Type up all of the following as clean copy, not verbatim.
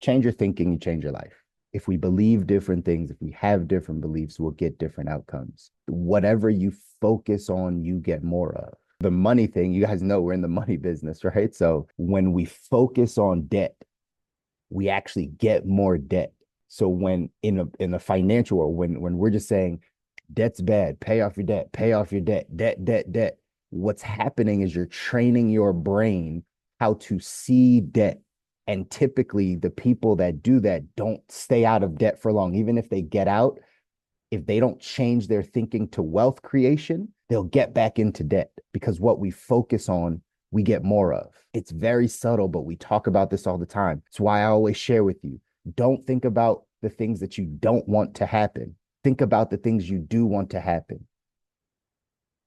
Change your thinking, you change your life. If we believe different things, if we have different beliefs, we'll get different outcomes. Whatever you focus on, you get more of. The money thing, you guys know we're in the money business, right? So when we focus on debt, we actually get more debt. So when in the financial world, when we're just saying debt's bad, pay off your debt, debt, what's happening is you're training your brain how to see debt. And typically the people that do that don't stay out of debt for long. Even if they get out, if they don't change their thinking to wealth creation, they'll get back into debt because what we focus on, we get more of. It's very subtle, but we talk about this all the time. It's why I always share with you. Don't think about the things that you don't want to happen. Think about the things you do want to happen.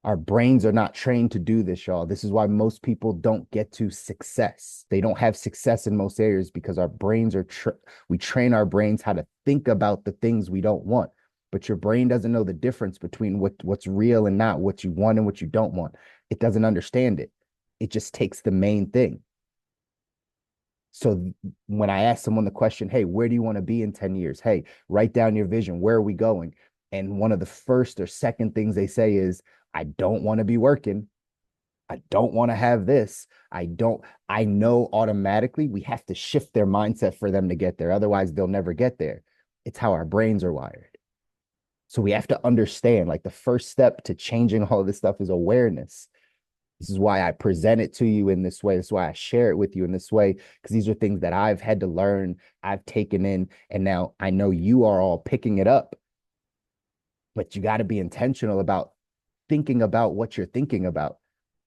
Our brains are not trained to do this, y'all. This is why most people don't get to success. They don't have success in most areas because our brains are, we train our brains how to think about the things we don't want. But your brain doesn't know the difference between what's real and not, what you want and what you don't want. It doesn't understand it. It just takes the main thing. So when I ask someone the question, hey, where do you want to be in 10 years? Hey, write down your vision. Where are we going? And one of the first or second things they say is, I don't want to be working. I don't want to have this. I know automatically we have to shift their mindset for them to get there. Otherwise, they'll never get there. It's how our brains are wired. So we have to understand like the first step to changing all of this stuff is awareness. This is why I present it to you in this way. This is why I share it with you in this way, because these are things that I've had to learn, I've taken in, and now I know you are all picking it up. But you got to be intentional about thinking about what you're thinking about.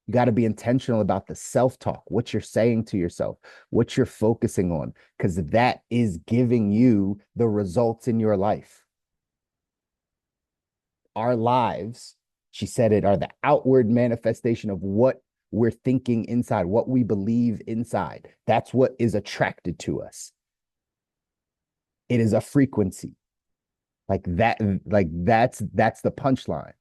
You got to be intentional about the self-talk, what you're saying to yourself, what you're focusing on, because that is giving you the results in your life. Our lives, she said it, are the outward manifestation of what we're thinking inside, what we believe inside. That's what is attracted to us. It is a frequency. Like that, that's the punchline.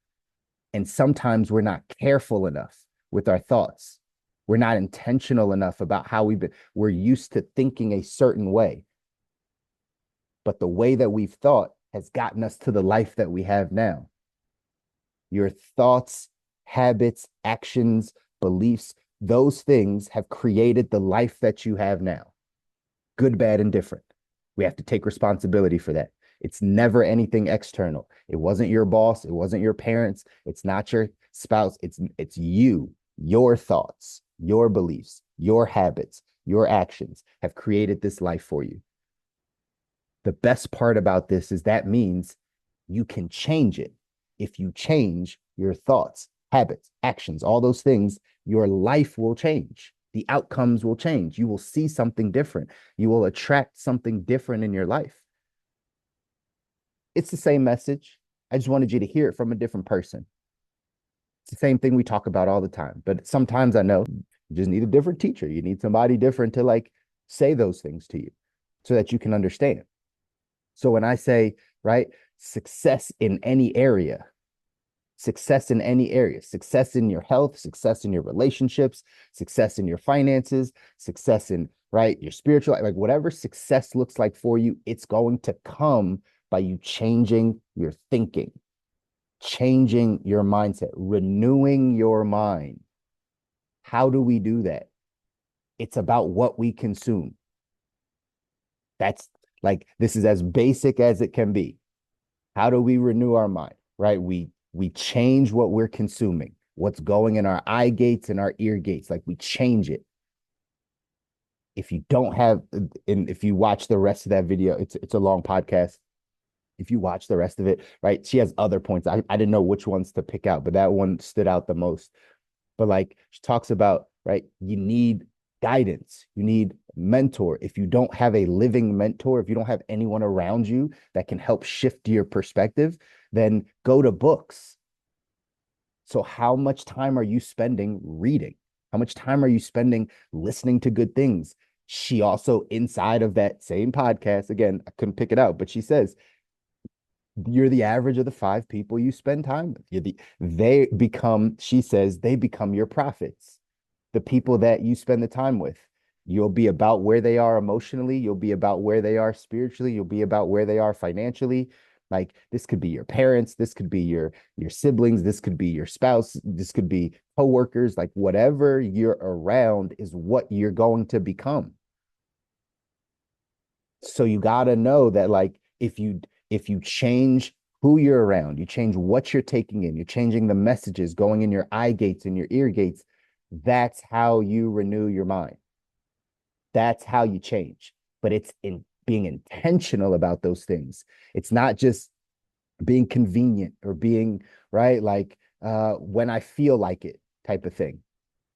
And sometimes we're not careful enough with our thoughts. We're not intentional enough about how we're used to thinking a certain way. But the way that we've thought has gotten us to the life that we have now. Your thoughts, habits, actions, beliefs, those things have created the life that you have now. Good, bad, and different. We have to take responsibility for that. It's never anything external. It wasn't your boss. It wasn't your parents. It's not your spouse. It's you, your thoughts, your beliefs, your habits, your actions have created this life for you. The best part about this is that means you can change it. If you change your thoughts, habits, actions, all those things, your life will change. The outcomes will change. You will see something different. You will attract something different in your life. It's the same message. I just wanted you to hear it from a different person. It's the same thing we talk about all the time. But sometimes I know you just need a different teacher. You need somebody different to like say those things to you so that you can understand. So when I say, right, success in any area, success in any area, success in your health, success in your relationships, success in your finances, success in, right, your spiritual, like whatever success looks like for you, it's going to come by you changing your thinking, changing your mindset, renewing your mind. How do we do that? It's about what we consume. That's like, this is as basic as it can be. How do we renew our mind, right? We change what we're consuming, what's going in our eye gates and our ear gates. Like we change it. If you don't have, and if you watch the rest of that video, it's a long podcast. If you watch the rest of it, right? She has other points. I didn't know which ones to pick out, but that one stood out the most. But like she talks about, right? You need guidance. You need mentor. If you don't have a living mentor, if you don't have anyone around you that can help shift your perspective, then go to books. So how much time are you spending reading? How much time are you spending listening to good things? She also, inside of that same podcast, again, I couldn't pick it out, but she says, you're the average of the 5 people you spend time with. They become, she says, they become your prophets, the people that you spend the time with. You'll be about where they are emotionally. You'll be about where they are spiritually. You'll be about where they are financially. Like this could be your parents, this could be your siblings, this could be your spouse, this could be coworkers. Like whatever you're around is what you're going to become. So you got to know that like if you change who you're around, you change what you're taking in, you're changing the messages going in your eye gates and your ear gates, that's how you renew your mind. That's how you change. But it's in being intentional about those things. It's not just being convenient or being right like when I feel like it type of thing.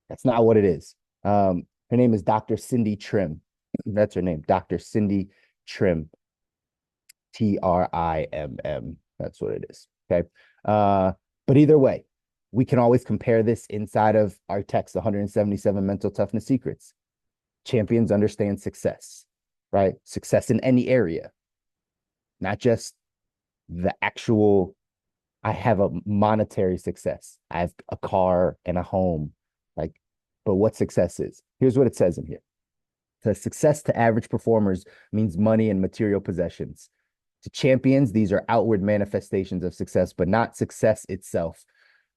That's not what it is. Her name is Dr. Cindy Trim. That's her name, Dr. Cindy Trim, Trimm. That's what it is. Okay. But either way, we can always compare this inside of our text, 177 mental toughness secrets. Champions understand success, right? Success in any area, not just the actual, I have a monetary success. I have a car and a home. Like, but what success is? Here's what it says in here. To success to average performers means money and material possessions. To champions, these are outward manifestations of success, but not success itself.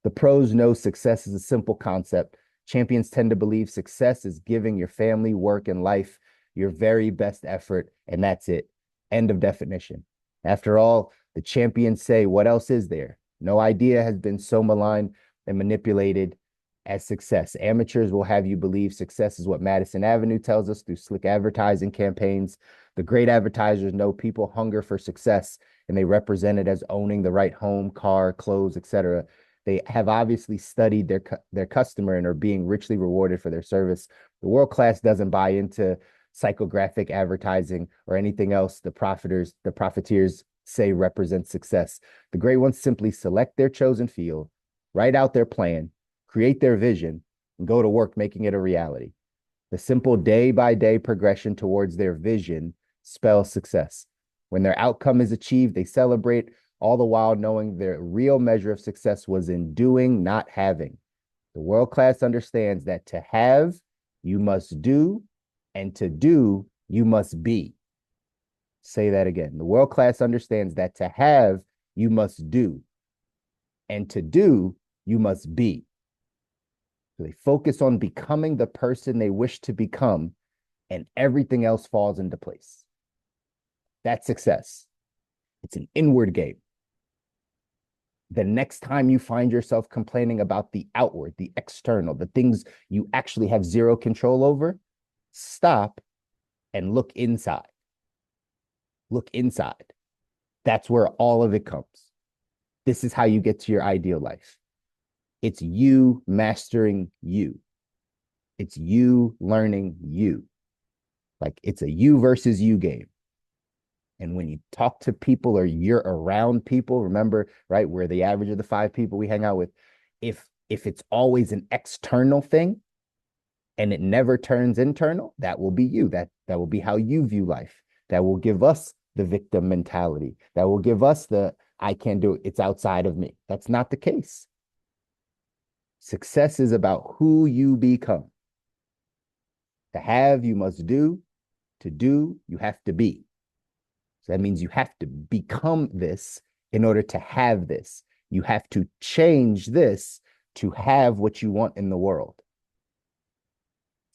The pros know success is a simple concept. Champions tend to believe success is giving your family, work, and life your very best effort, and that's it. End of definition. After all, the champions say, what else is there? No idea has been so maligned and manipulated as success. Amateurs will have you believe success is what Madison Avenue tells us through slick advertising campaigns. The great advertisers know people hunger for success, and they represent it as owning the right home, car, clothes, etc. They have obviously studied their customer and are being richly rewarded for their service. The world class doesn't buy into psychographic advertising or anything else the profiteers say represents success. The great ones simply select their chosen field, write out their plan, create their vision, and go to work making it a reality. The simple day by day progression towards their vision spells success. When their outcome is achieved, they celebrate, all the while knowing their real measure of success was in doing, not having. The world class understands that to have, you must do, and to do, you must be. Say that again. The world class understands that to have, you must do, and to do, you must be. So they focus on becoming the person they wish to become, and everything else falls into place. That's success. It's an inward game. The next time you find yourself complaining about the outward, the external, the things you actually have zero control over, stop and look inside. Look inside. That's where all of it comes. This is how you get to your ideal life. It's you mastering you. It's you learning you. Like it's a you versus you game. And when you talk to people or you're around people, remember, right, we're the average of the 5 people we hang out with. If it's always an external thing and it never turns internal, that will be you. That will be how you view life. That will give us the victim mentality. That will give us the I can't do it. It's outside of me. That's not the case. Success is about who you become. To have, you must do. To do, you have to be. So that means you have to become this in order to have this. You have to change this to have what you want in the world.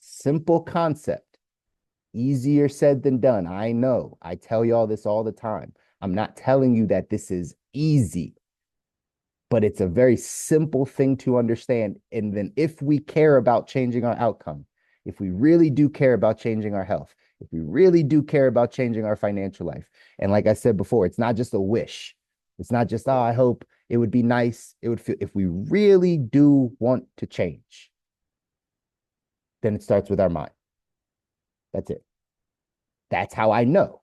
Simple concept. Easier said than done. I know. I tell y'all this all the time. I'm not telling you that this is easy, but it's a very simple thing to understand. And then if we care about changing our outcome, if we really do care about changing our health, if we really do care about changing our financial life, and like I said before, it's not just a wish. It's not just, oh, I hope it would be nice. It would feel, if we really do want to change, then it starts with our mind. That's it. That's how I know.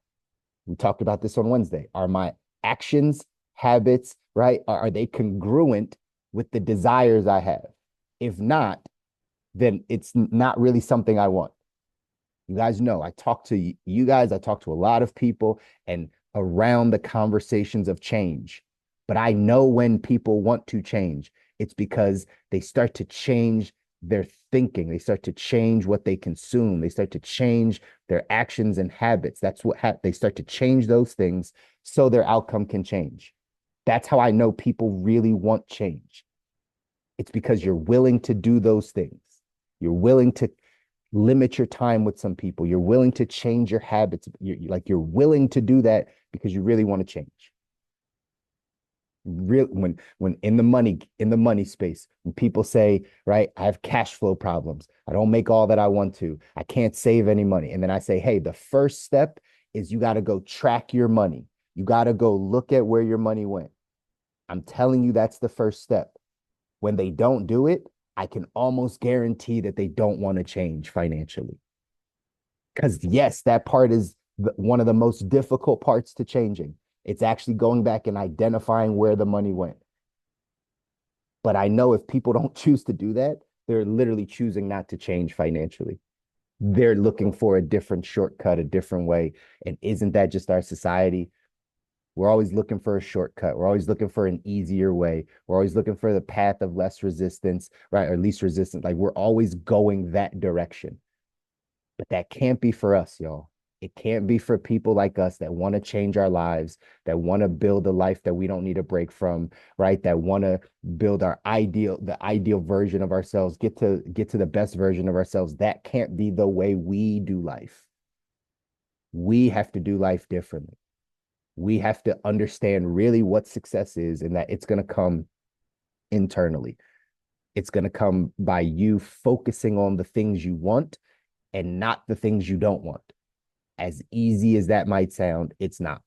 We talked about this on Wednesday. Are my actions, habits, right? Are they congruent with the desires I have? If not, then it's not really something I want. You guys know, I talk to you guys, I talk to a lot of people and around the conversations of change. But I know when people want to change, it's because they start to change their thinking. They start to change what they consume. They start to change their actions and habits. That's what they start to change those things so their outcome can change. That's how I know people really want change. It's because you're willing to do those things. You're willing to limit your time with some people. You're willing to change your habits. You're willing to do that because you really want to change. Real when in the money space, when people say, right, I have cash flow problems, I don't make all that I want to, I can't save any money, and then I say, hey, the first step is you got to go track your money. You got to go look at where your money went. I'm telling you, that's the first step. When they don't do it, I can almost guarantee that they don't want to change financially. Because yes, that part is one of the most difficult parts to changing. It's actually going back and identifying where the money went. But I know if people don't choose to do that, they're literally choosing not to change financially. They're looking for a different shortcut, a different way. And isn't that just our society? We're always looking for a shortcut. We're always looking for an easier way. We're always looking for the path of less resistance, right? Or least resistance. Like we're always going that direction. But that can't be for us, y'all. It can't be for people like us that want to change our lives, that want to build a life that we don't need a break from, right? That want to build the ideal version of ourselves, get to the best version of ourselves. That can't be the way we do life. We have to do life differently. We have to understand really what success is and that it's going to come internally. It's going to come by you focusing on the things you want and not the things you don't want. As easy as that might sound, it's not.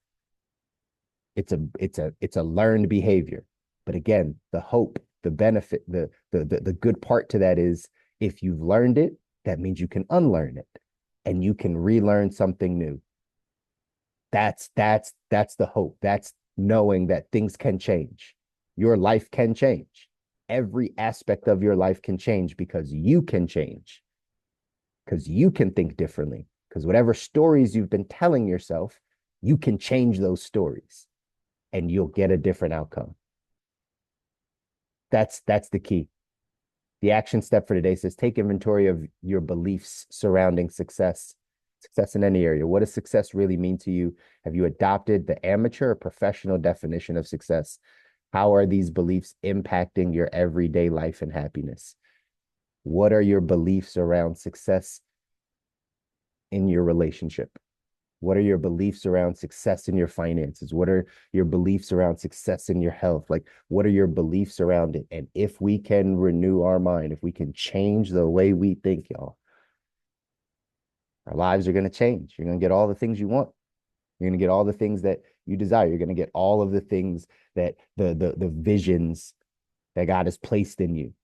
It's a learned behavior. But again, the hope, the benefit, the good part to that is if you've learned it, that means you can unlearn it and you can relearn something new. That's the hope. That's knowing that things can change. Your life can change. Every aspect of your life can change because you can change. Because you can think differently. Because whatever stories you've been telling yourself, you can change those stories and you'll get a different outcome. That's the key. The action step for today says take inventory of your beliefs surrounding success in any area. What does success really mean to you? Have you adopted the amateur or professional definition of success? How are these beliefs impacting your everyday life and happiness? What are your beliefs around success in your relationship? What are your beliefs around success in your finances? What are your beliefs around success in your health? Like, what are your beliefs around it? And if we can renew our mind, if we can change the way we think, y'all, our lives are going to change. You're going to get all the things you want. You're going to get all the things that you desire. You're going to get all of the things that the visions that God has placed in you.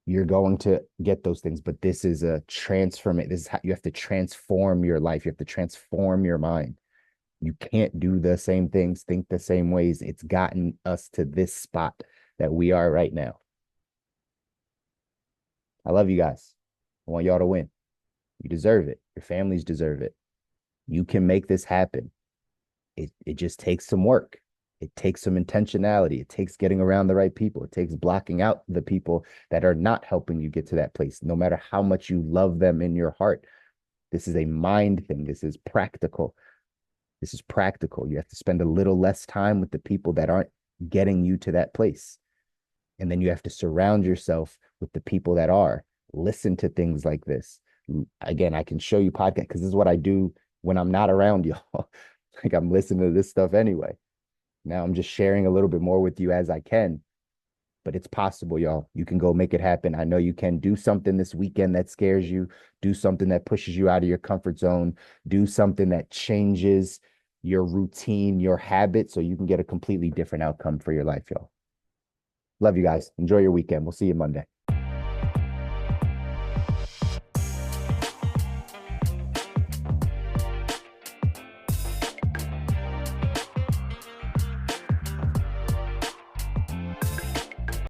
You're going to get those things, but this is a transformation. This is how you have to transform your life. You have to transform your mind. You can't do the same things, think the same ways. It's gotten us to this spot that we are right now. I love you guys. I want y'all to win. You deserve it. Your families deserve it. You can make this happen. It just takes some work. It takes some intentionality. It takes getting around the right people. It takes blocking out the people that are not helping you get to that place, no matter how much you love them in your heart. This is a mind thing. This is practical. This is practical. You have to spend a little less time with the people that aren't getting you to that place. And then you have to surround yourself with the people that are. Listen to things like this. Again, I can show you podcasts because this is what I do when I'm not around y'all. Like I'm listening to this stuff anyway. Now I'm just sharing a little bit more with you as I can, but it's possible, y'all. You can go make it happen. I know you can. Do something this weekend that scares you. Do something that pushes you out of your comfort zone. Do something that changes your routine, your habit, so you can get a completely different outcome for your life, y'all. Love you guys. Enjoy your weekend. We'll see you Monday.